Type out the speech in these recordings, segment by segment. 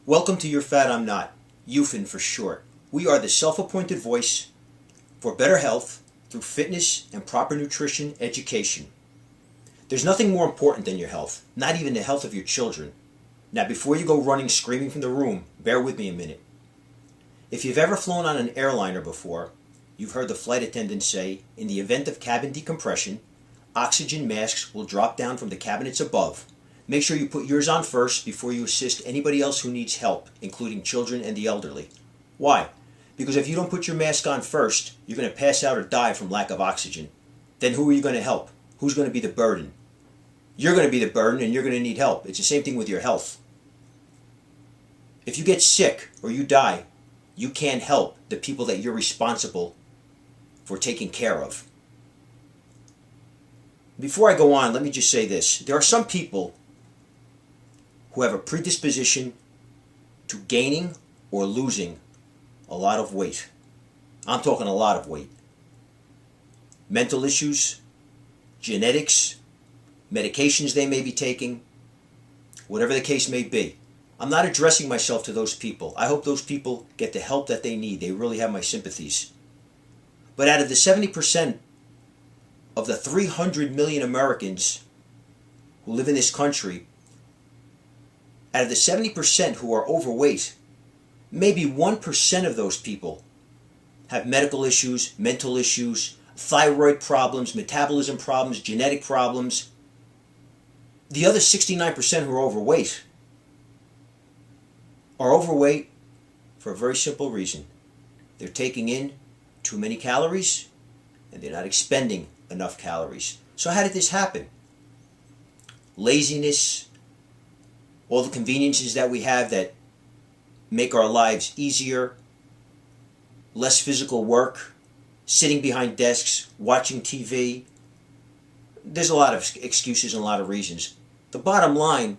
Welcome to You're Fat, I'm Not, ufin for short. We are the self-appointed voice for better health through fitness and proper nutrition education. There's nothing more important than your health, not even the health of your children. Now before you go running screaming from the room, bear with me a minute. If you've ever flown on an airliner before, you've heard the flight attendant say, in the event of cabin decompression, oxygen masks will drop down from the cabinets above. Make sure you put yours on first before you assist anybody else who needs help, including children and the elderly. Why? Because if you don't put your mask on first, you're going to pass out or die from lack of oxygen. Then who are you going to help? Who's going to be the burden? You're going to be the burden and you're going to need help. It's the same thing with your health. If you get sick or you die, you can't help the people that you're responsible for taking care of. Before I go on, let me just say this. There are some people who have a predisposition to gaining or losing a lot of weight. I'm talking a lot of weight. Mental issues, genetics, medications they may be taking, whatever the case may be. I'm not addressing myself to those people. I hope those people get the help that they need. They really have my sympathies. But out of the 70% of the 300 million Americans who live in this country, out of the 70% who are overweight, maybe 1% of those people have medical issues, mental issues, thyroid problems, metabolism problems, genetic problems. The other 69% who are overweight for a very simple reason. They're taking in too many calories and they're not expending enough calories. So how did this happen? Laziness, all the conveniences that we have that make our lives easier, less physical work, sitting behind desks, watching TV. There's a lot of excuses and a lot of reasons. The bottom line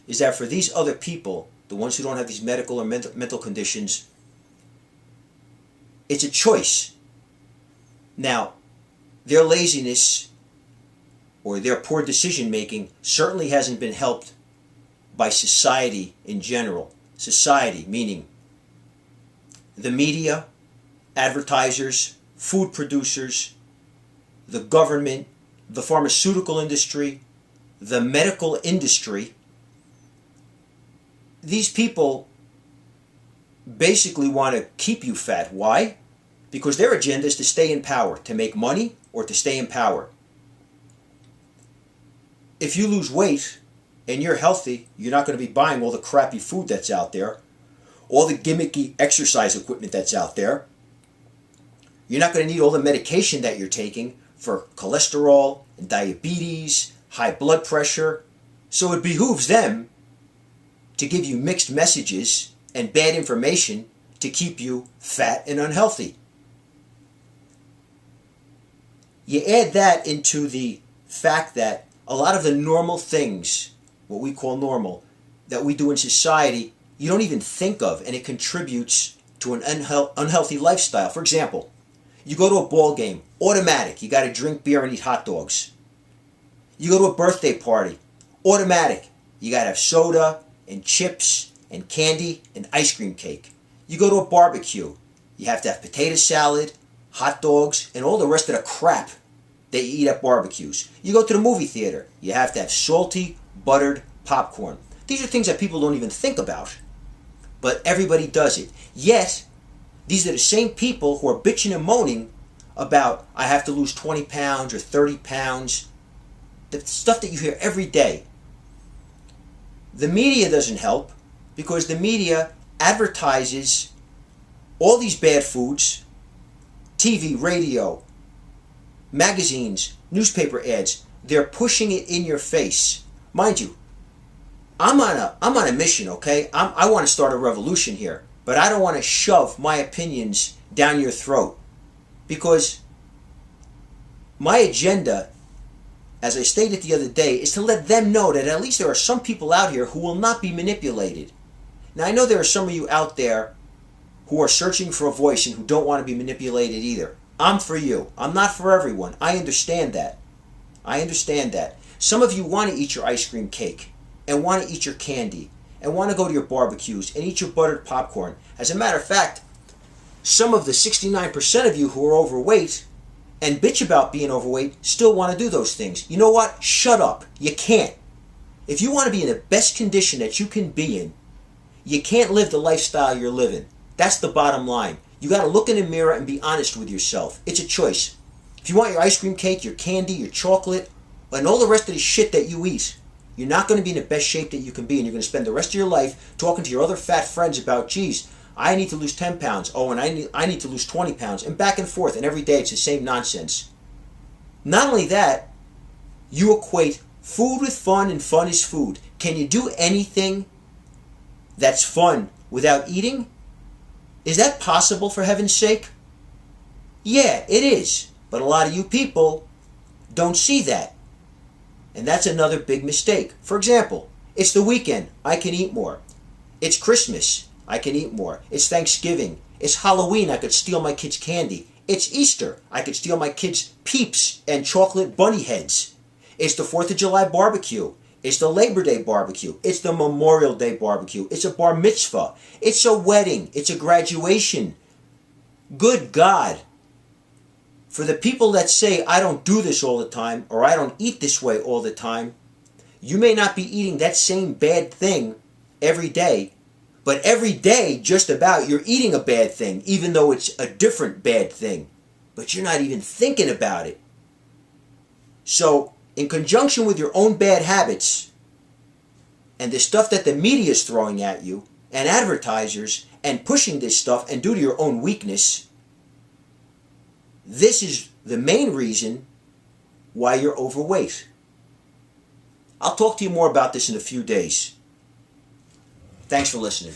is that for these other people, the ones who don't have these medical or mental conditions, it's a choice. Now, their laziness or their poor decision making certainly hasn't been helped by society in general. Society meaning the media, advertisers, food producers, the government, the pharmaceutical industry, the medical industry. These people basically want to keep you fat. Why? Because their agenda is to stay in power, to make money or to stay in power. If you lose weight and you're healthy, you're not going to be buying all the crappy food that's out there, all the gimmicky exercise equipment that's out there. You're not going to need all the medication that you're taking for cholesterol and diabetes, high blood pressure. So it behooves them to give you mixed messages and bad information to keep you fat and unhealthy. You add that into the fact that a lot of the normal things, what we call normal, that we do in society, you don't even think of, and it contributes to an unhealthy lifestyle. For example, you go to a ball game, automatic, you got to drink beer and eat hot dogs. You go to a birthday party, automatic, you got to have soda and chips and candy and ice cream cake. You go to a barbecue, you have to have potato salad, hot dogs, and all the rest of the crap that you eat at barbecues. You go to the movie theater, you have to have salty, buttered popcorn. These are things that people don't even think about, but everybody does it. Yet, these are the same people who are bitching and moaning about, I have to lose 20 pounds or 30 pounds. The stuff that you hear every day. The media doesn't help because the media advertises all these bad foods, TV, radio, magazines, newspaper ads. They're pushing it in your face. Mind you, I'm on a mission, okay? I want to start a revolution here, but I don't want to shove my opinions down your throat, because my agenda, as I stated the other day, is to let them know that at least there are some people out here who will not be manipulated. Now, I know there are some of you out there who are searching for a voice and who don't want to be manipulated either. I'm for you. I'm not for everyone. I understand that. I understand that. Some of you want to eat your ice cream cake and want to eat your candy and want to go to your barbecues and eat your buttered popcorn. As a matter of fact, some of the 69% of you who are overweight and bitch about being overweight still want to do those things. You know what? Shut up. You can't. If you want to be in the best condition that you can be in, you can't live the lifestyle you're living. That's the bottom line. You got to look in the mirror and be honest with yourself. It's a choice. If you want your ice cream cake, your candy, your chocolate, and all the rest of the shit that you eat, you're not going to be in the best shape that you can be, and you're going to spend the rest of your life talking to your other fat friends about, geez, I need to lose 10 pounds. Oh, and I need to lose 20 pounds. And back and forth, and every day it's the same nonsense. Not only that, you equate food with fun, and fun is food. Can you do anything that's fun without eating? Is that possible, for heaven's sake? Yeah, it is. But a lot of you people don't see that. And that's another big mistake. For example, it's the weekend. I can eat more. It's Christmas. I can eat more. It's Thanksgiving. It's Halloween. I could steal my kids' candy. It's Easter. I could steal my kids' Peeps and chocolate bunny heads. It's the 4th of July barbecue. It's the Labor Day barbecue. It's the Memorial Day barbecue. It's a bar mitzvah. It's a wedding. It's a graduation. Good God. For the people that say, I don't do this all the time, or I don't eat this way all the time, you may not be eating that same bad thing every day, but every day, just about, you're eating a bad thing, even though it's a different bad thing. But you're not even thinking about it. So, in conjunction with your own bad habits, and the stuff that the media is throwing at you, and advertisers, and pushing this stuff, and due to your own weakness, this is the main reason why you're overweight. I'll talk to you more about this in a few days. Thanks for listening.